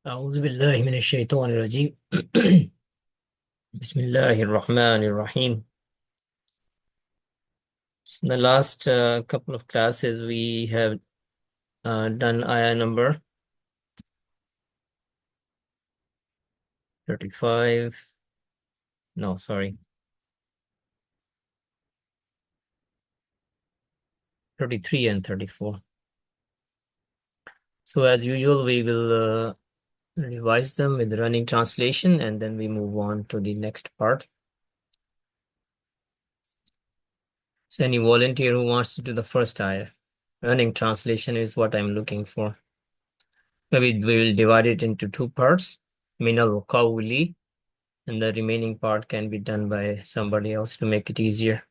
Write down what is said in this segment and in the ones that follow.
أعوذ بالله من الشيطان الرجيم بسم الله الرحمن الرحيم. In the last couple of classes, we have done ayah number 35. No, sorry, 33 and 34. So as usual, we will revise them with running translation and then we move on to the next part. So any volunteer who wants to do the first ayah? Running translation is what I'm looking for. Maybe we will divide it into two parts. Minal qawli, and the remaining part can be done by somebody else to make it easier.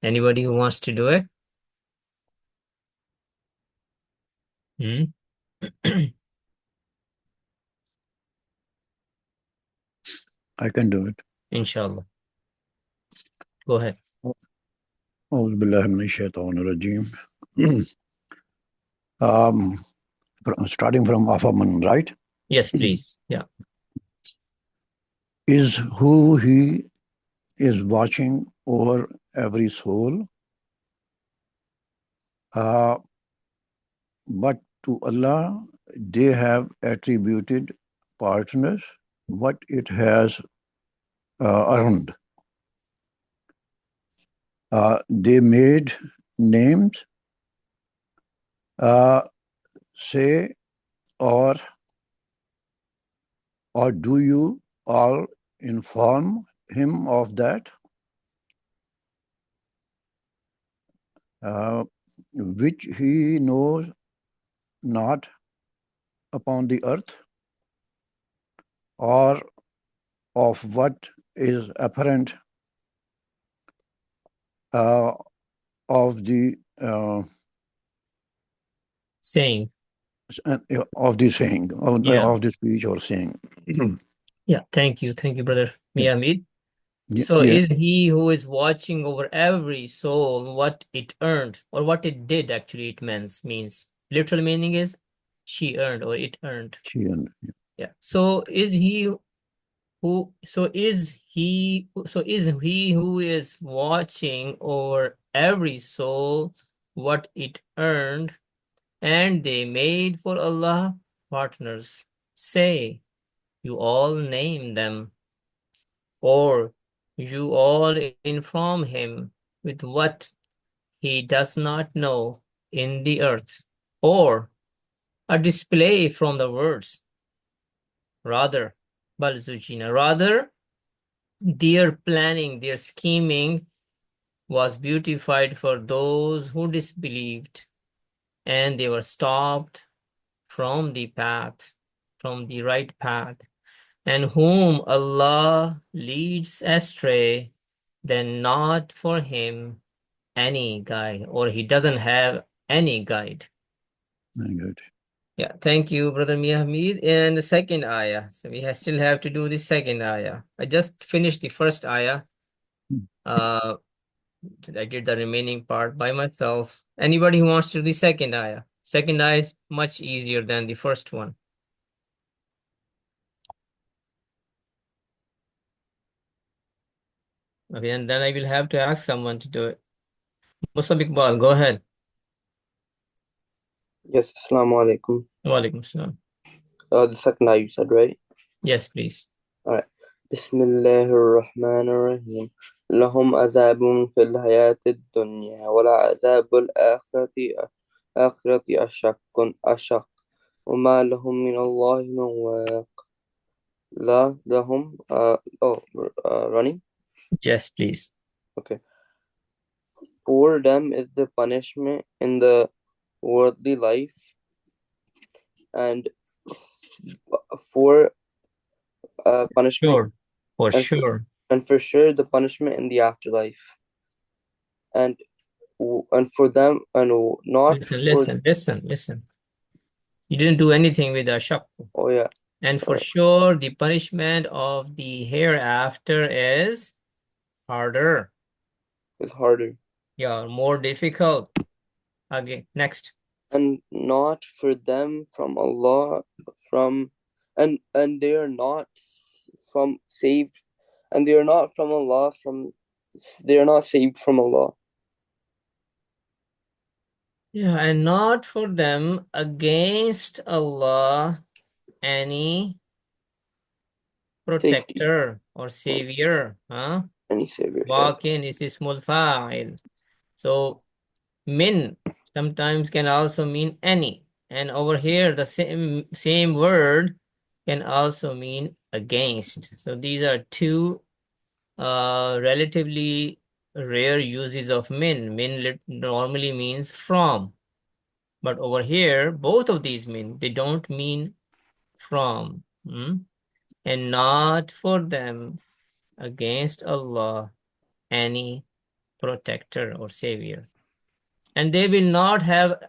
Anybody who wants to do it? I can do it. Inshallah. Go ahead. أعوذ بالله من الشيطان الرجيم. Starting from Afaman, right? Yes, please. Yeah. Is who he is watching over every soul, but to Allah they have attributed partners what it has earned. They made names, say, or do you all inform him of that, which he knows not upon the earth, or of what is apparent of the Saying. of the saying, Yeah. of the speech or saying. Yeah. Thank you. Thank you, brother Miyamid. So Yeah, is he who is watching over every soul what it earned or what it did actually it means. Literal meaning is she earned or it earned. she and Yeah. So is he who is watching over every soul what it earned, and they made for Allah partners. Say, you all name them, or you all inform him with what he does not know in the earth, or a display from the words. Rather, rather, their planning, their scheming was beautified for those who disbelieved, and they were stopped from the path, from the right path, and whom Allah leads astray, then not for him any guide, or he doesn't have any guide. good. Yeah, thank you, Brother Miahmid. And the second ayah. So we still have to do the second ayah. I just finished the first ayah. Uh, I did the remaining part by myself. Anybody who wants to do the second ayah? Second ayah is much easier than the first one. Okay, and then I will have to ask someone to do it. Muslim Iqbal, go ahead. Yes, Assalamu alaikum. Walaikum salam. The second ayah you said, right? Yes, please. Alright. Bismillahir Rahmanir Rahim. Lahum azabun fil hayatid dunya wala azabul akhirati ashaq. وما لهم من الله من واق. La lahum running. Yes, please. Okay. For them is the punishment in the worldly life, and for punishment Sure. For and for, sure. and for sure the punishment in the afterlife, and for them and not for Listen. You didn't do anything with ashaq. oh yeah And for sure, the punishment of the hereafter is harder. it's harder, Yeah, more difficult. Okay, next. and not for them from Allah from and they are not from saved and they are not from Allah from they are not saved from Allah. Yeah, and not for them against Allah any Safety. protector or Yeah, savior. Huh? any savior. Yeah. Walk-in is ismul fa'il. So min sometimes can also mean any. And over here, the same word can also mean against. So these are two relatively rare uses of min. Min normally means from. But over here, both of these mean, they don't mean from. And not for them against Allah any protector or savior. And they will not have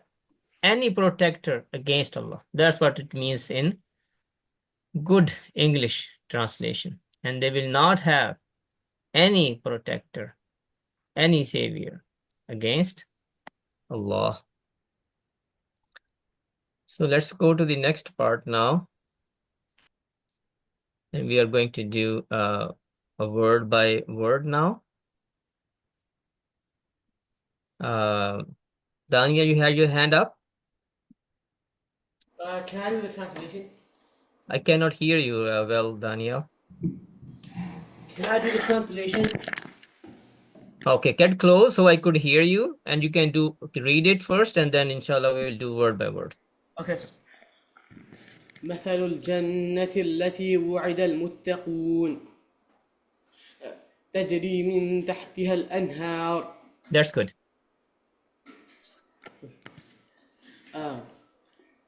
any protector against Allah. That's what it means in good English translation. And they will not have any protector, any savior against Allah. So let's go to the next part now. And we are going to do a word by word now. Daniel, you had your hand up? Can I do the translation? I cannot hear you well, Daniel. Can I do the translation? Okay, get close so I could hear you, and you can read it first, and then inshallah we will do word by word. Okay. مثل الجنة التي وعد المتقون تجري من تحتها الأنهار. That's good.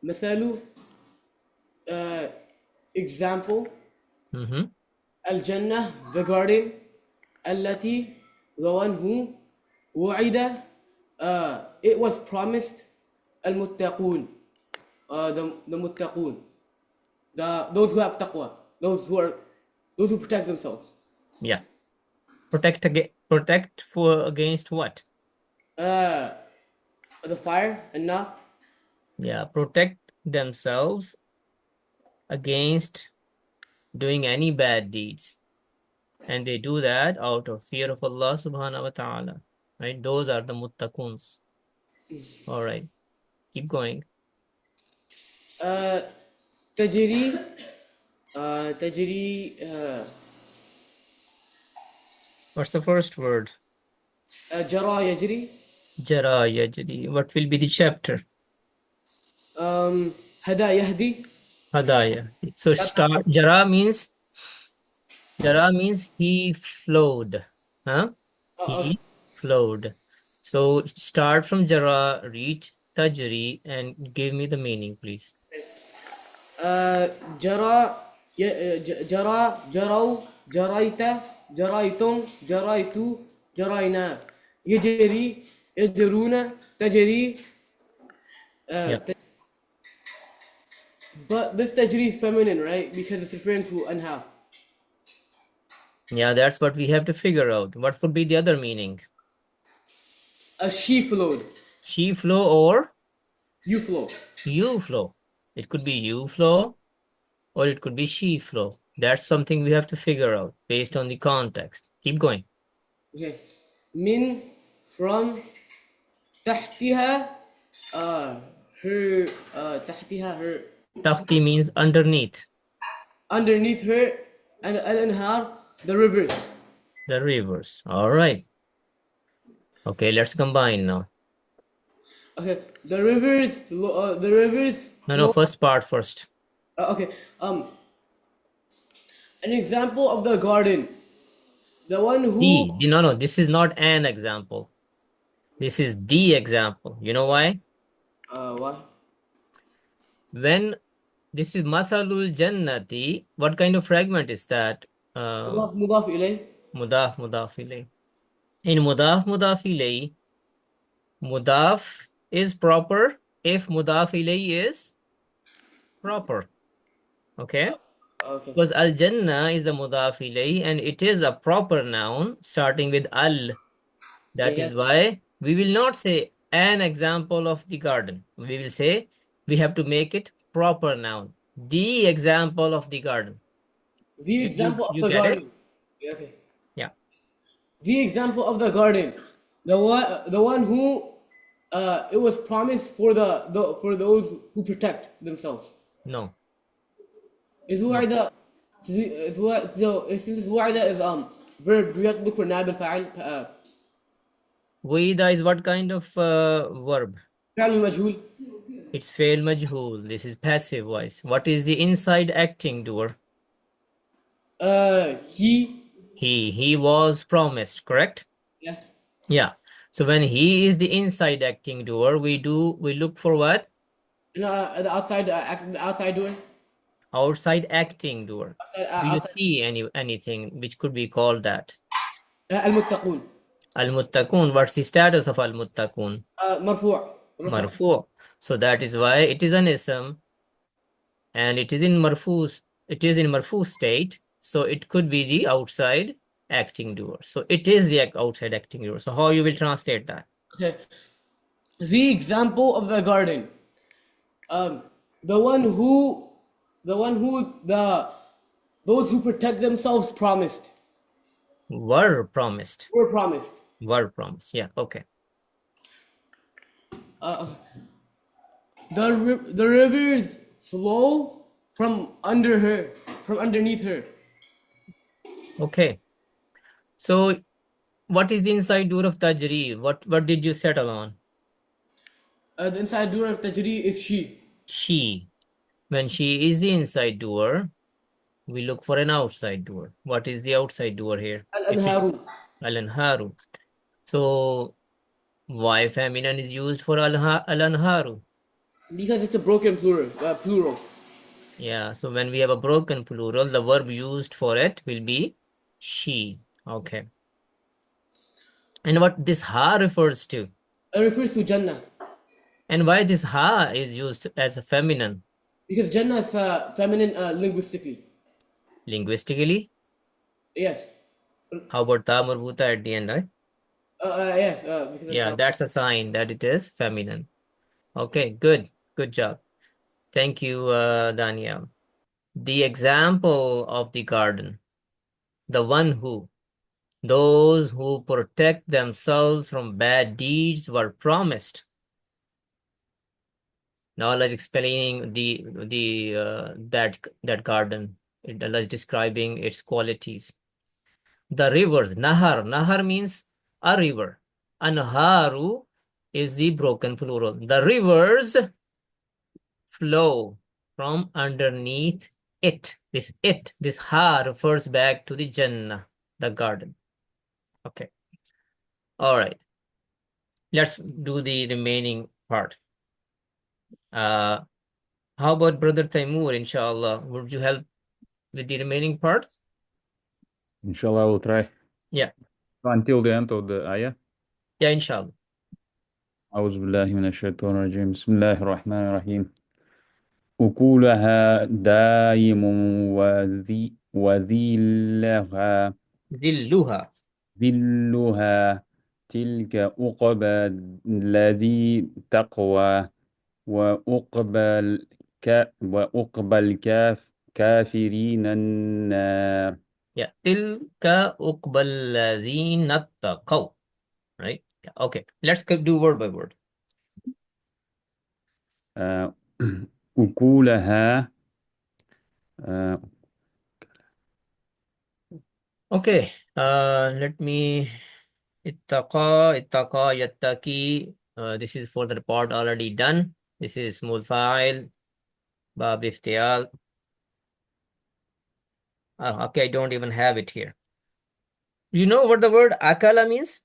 مثل example الجنة the garden التي the one who وعد it was promised المتقون the متقون those who have taqwa, those who protect themselves. Yeah. Protect against what? The fire and not. Yeah, protect themselves against doing any bad deeds. And they do that out of fear of Allah subhanahu wa ta'ala. Right? Those are the muttaquns. All right. Keep going. تجري تجري What's the first word? جرى يجري. Jara yajri. What will be the chapter? هدى يهدي. Hadaya. So start. Jara means he flowed. Huh? He flowed. So start from Jara, reach Tajri, and give me the meaning, please. جرى جرى جروا جريت جريتم جريت جرينا يجري يجرون تجري. Yeah. But this tajri is feminine, right? Because it's referring to anha. Yeah, that's what we have to figure out. What would be the other meaning? A she flowed. She flow or You flow. you flow. It could be you flow or it could be she flow. That's something we have to figure out based on the context. Keep going. Okay. Min from تحتها her تحتها her Tafti means underneath. underneath her and al-anhar the rivers. The rivers. All right. Okay, let's combine now. Okay, the rivers No, flow. first part first. Okay, an example of the garden, the one who No, this is not an example. This is the example. You know why? what? When this is Masalul Jannati, what kind of fragment is that? مضاف إليه. Mudaf ilay. In mudaf ilay, mudaf is proper if mudaf ilay is proper. Okay? Okay. Because al jannah is the mudaf ilay and it is a proper noun starting with al. That Yeah, is why we will not say an example of the garden. We will say we have to make it proper noun. The example of the garden. The example of You the get it? garden. Yeah, okay. Yeah. The example of the garden. The one who it was promised for the for those who protect themselves. No. Is No. وعد is what so since وعد is verb, do we have to look for نائب الفاعل Wida is what kind of verb? فعل المجهول. It's fail majhul. This is passive voice. What is the inside acting doer? He. He was promised, correct? Yes. Yeah. So when he is the inside acting doer, we look for what? And the outside the outside doing. Outside acting doer. Outside Do you outside see anything which could be called that? المتقون. Al-Muttaqun, what's the status of Al-Muttaqun? مرفوع رفع. Marfu. So that is why it is an ism and it is in marfu state. So it could be the outside acting doer. So it is the outside acting doer. So how you will translate that? Okay. The example of the garden. Um, the one who, the those who protect themselves promised. Were promised. Were promised. Were promised. Yeah, okay. Uh, the rivers flow from under her, from underneath her. Okay. So what is the inside doer of Tajri? What did you settle on? The inside door of Tajri is she. She. When she is the inside doer, we look for an outside doer. What is the outside doer here? It is Al-Anharu. Al-Anharu. So why feminine is used for Al-Anharu? Because it's a broken plural. Plural. Yeah, so when we have a broken plural, the verb used for it will be she. Okay. And what this ha refers to? It refers to Jannah. And why this ha is used as a feminine? Because Jannah is feminine linguistically. Linguistically? Yes. How about ta marbuta at the end? Yes. Because Yeah, it's that's a sign that it is feminine. Okay, good. Good job. Thank you, Daniel. The example of the garden. The one who. Those who protect themselves from bad deeds were promised. Now Allah is explaining that garden. Allah is describing its qualities. The rivers, nahar. Nahar means a river. Anharu is the broken plural. The rivers flow from underneath it. This ha refers back to the Jannah, the garden. Okay. All right. Let's do the remaining part. How about Brother Taimur, inshallah? Would you help with the remaining part? Inshallah, I will try. Yeah. Until the end of the ayah. Yeah, inshallah. أعوذ بالله من الشيطان الرجيم بسم الله الرحمن الرحيم أكلها دائم وذلها ذلها تلك عقبى الذي تقوى وعقبى الكافرين النار. Yeah. Tilka uqbal lazina taqaw. Right? Yeah. Okay. Let's do word by word. أكلها Okay. Let me ittaqa, yattaqi. This is for the part already done. This is small file, bab iftial. Okay, I don't even have it here. You know what the word akala means?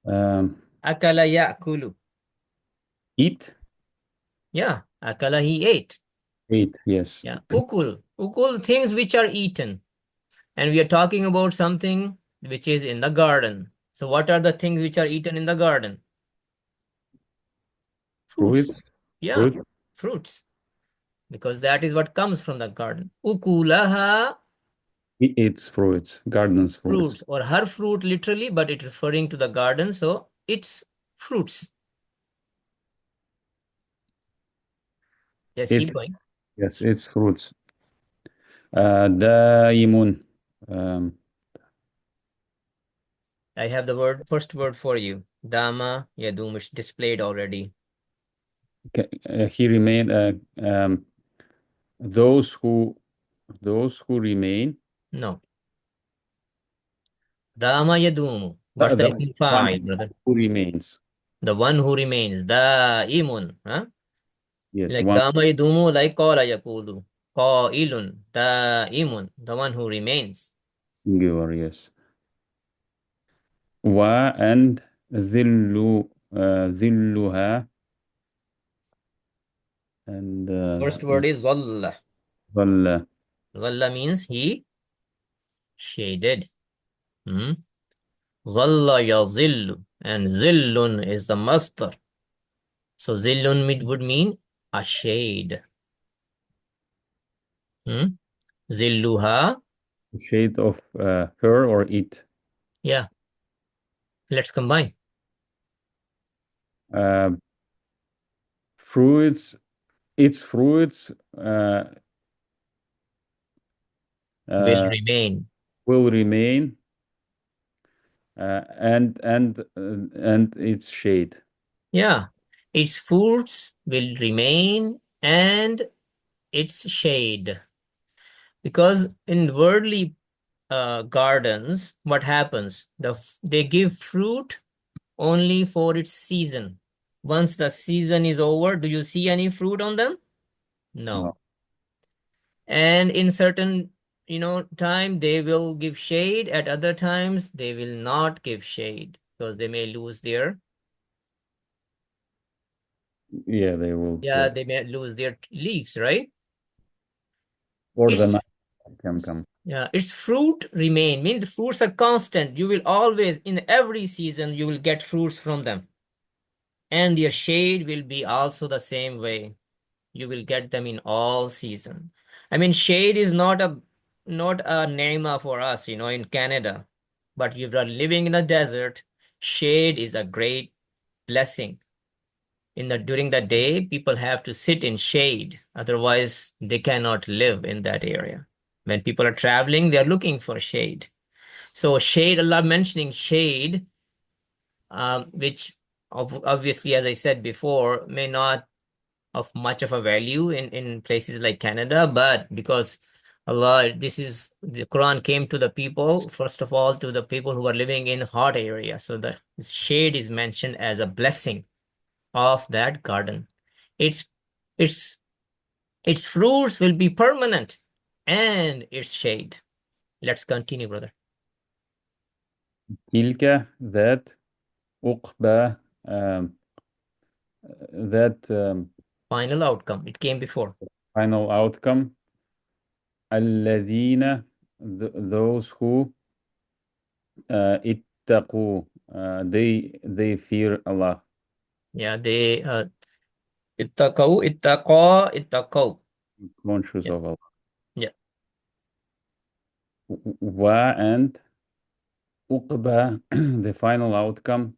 Akala ya'kulu. eat. Yeah, akala, he ate. Eat, yes. Yeah, ukul, things which are eaten. And we are talking about something which is in the garden. So what are the things which are eaten in the garden? Fruits. Fruits. Yeah, Fruit. fruits. Because that is what comes from the garden. Ukulaha, He eats fruits, gardens fruits. fruits, or her fruit literally, but it's referring to the garden. So it's fruits. Yes, It's keep going. yes, it's fruits. دائم. Um, I have the first word for you. Dama yadum is displayed already. he remain. Those who remain. No. Dama yadumu. What's the The ism one fa'il, brother? who remains. The one who remains. Daimun. Huh? Yes, Like one dama yadumu, like qala yakulu. Qailun. Daimun. The one who remains. singular. Yes. And ذلها and First word is zalla. ظل. Zalla means he shaded. Hmm? Zalla yazillu. And zillun is the master. So zillun would mean a shade. Hmm? Zilluha. Shade of her or it. Yeah. Let's combine. Uh, fruits. Its fruits Will uh, remain. will remain, and its shade. Yeah. Its fruits will remain and its shade. Because in worldly gardens, what happens? They give fruit only for its season. Once the season is over, do you see any fruit on them? No. No. And in certain, time they will give shade. At other times, they will not give shade because they may lose their, Yeah, they will. yeah, Yeah, they may lose their leaves, right? or the Its night can come. Yeah, its fruit remain. Mean the fruits are constant. You will always, in every season, you will get fruits from them. And their shade will be also the same way. You will get them in all season. I mean, shade is not a name for us, in Canada. But if you are living in a desert, shade is a great blessing. During the day, people have to sit in shade, otherwise they cannot live in that area. When people are traveling, they are looking for shade. So shade, Allah mentioning shade, which obviously, as I said before, may not of much of a value in places like Canada, but because Allah, this is the Quran came to the people, first of all, to the people who are living in hot area. So the shade is mentioned as a blessing of that garden. Its its its fruits will be permanent and its shade. Let's continue, brother. تلك that عقبى that Final outcome. It came before. final outcome. الذين those who اتقوا they fear Allah, Yeah, they ittaqaw. conscious Yeah, of Allah. yeah. And عقبى the final outcome.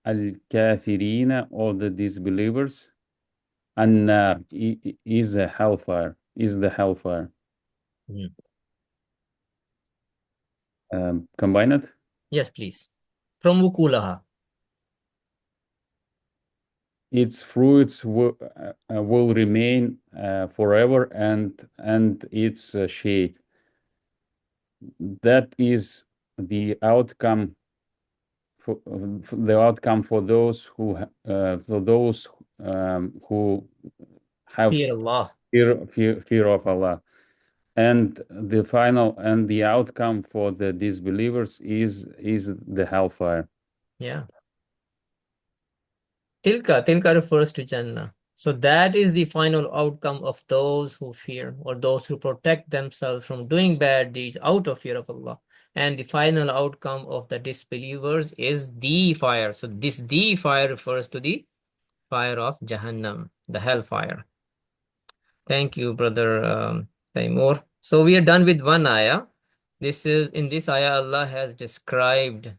الكافرين or the disbelievers. النار is a hellfire. Is the hellfire. Mm. Combine it. Yes, please. From Wukulaha. Its fruits will remain forever, and its shade. That is the outcome for those who have Fear Allah. fear of Allah. And the outcome for the disbelievers is the hellfire. Yeah. Tilka refers to Jannah. So that is the final outcome of those who fear or those who protect themselves from doing bad deeds out of fear of Allah. And the final outcome of the disbelievers is the fire. So this the fire refers to the fire of Jahannam, the hellfire. Thank you, brother Taimur. So we are done with one ayah. In this ayah, Allah has described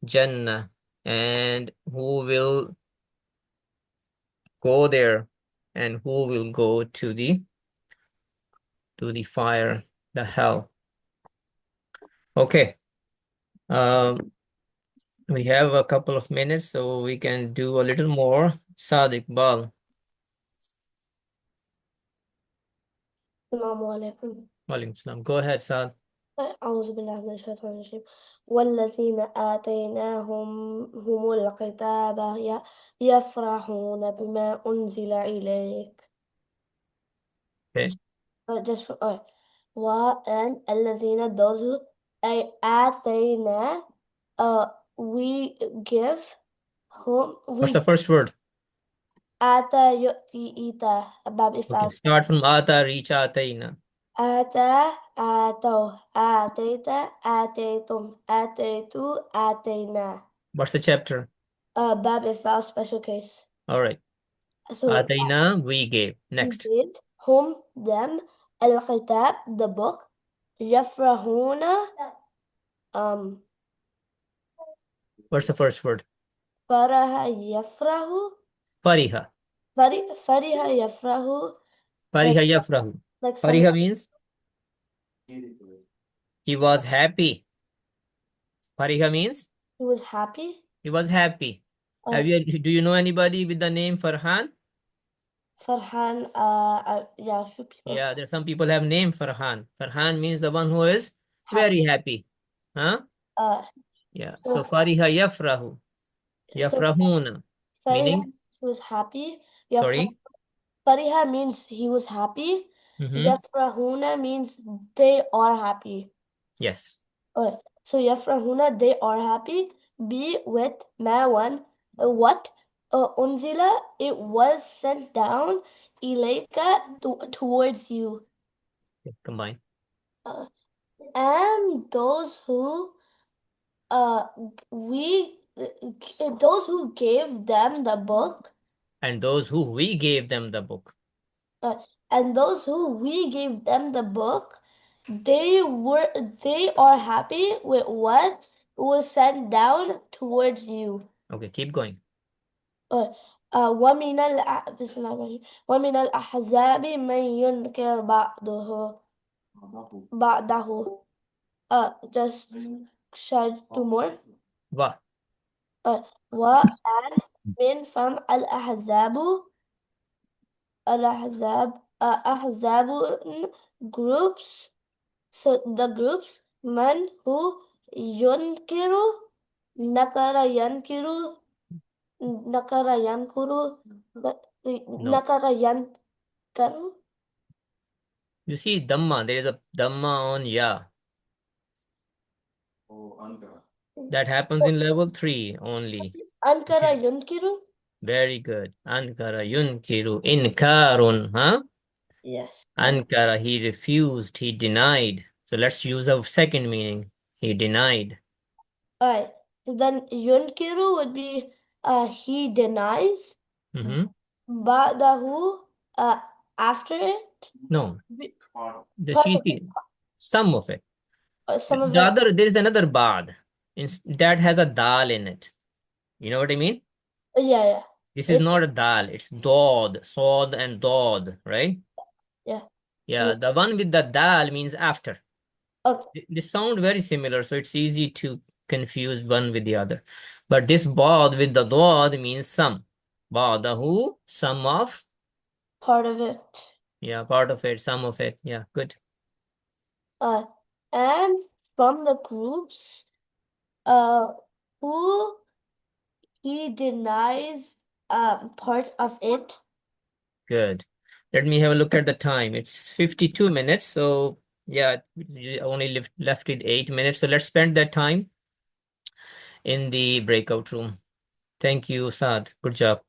Jannah and who will go there. and who will go to the fire, the hell. Okay. We have a couple of minutes, so we can do a little more. Sadiq Bal. السلام عليكم. Walaikum salam. Go ahead, Saad. أعوذ بالله من الشيطان الرجيم والذين آتيناهم هم الكتاب يفرحون بما أنزل إليك. Okay. Just for and الذين those who آتينا we give whom What's we the first word? آتا يؤتي إيتا باب Okay. إفعال Start from ata, reach ataina. آتا آتوا آتيت آتيتم آتيتو آتينا. What's the chapter? Bab إفعال special case. All right. So Ataina, we gave. we Next. gave whom them الكتاب the book يفرحون What's the first word? فرح يفرح Fariha. فرح يفرح Fariha yafrahu. like Fariha means he was happy. Fariha means he was happy. he was happy. Do you know anybody with the name Farhan? Farhan yeah, few people. Yeah, there's some people have name Farhan. Farhan means the one who is very happy. Huh? Yeah. So Fariha yafrahu. Yafrahuna. Fariha Meaning? he was happy. Sorry? Fariha means he was happy. Mm-hmm. Yafrahuna means they are happy. Yes. Okay. So Yafrahuna, they are happy. Be with ma one. What? Unzila, it was sent down. Ilayka, towards you. Okay, combine. And those who those who gave them the book. And those who we gave them the book. And those who we gave them the book, they are happy with what was sent down towards you. Okay, keep going. ومن بسم الله الرحمن الرحيم ومن الأحزاب من ينكر بعده just should do more. Wa. and من from الأحزاب أحزاب groups. So the groups من who ينكر نكر ينكر نكر ينكر نكر ينكر. You see Dhamma, there is a Dhamma on Ya. That happens in level 3 only. أنكر ينكر. Very good. Ankara yunkiru inkarun, huh? Yes. Ankara, he refused, he denied. So let's use the second meaning. He denied. Alright. So then yunkiru would be he denies. Mm-hmm. بعده after it. No. Part Some of it. some of The it. other, there is another bad that has a dal in it. You know what I mean? Yeah. This is not a dal, it's dod, sod and dod, right? Yeah. Yeah, the one with the dal means after. Okay. They sound very similar, so it's easy to confuse one with the other. But this bad with the dod means some. Badahu, some of. Part of it. Yeah, part of it, some of it. Yeah, good. And from the groups, who he denies part of it. Good. Let me have a look at the time. It's 52 minutes. So yeah, you only left with 8 minutes. So let's spend that time in the breakout room. Thank you, Saad. Good job.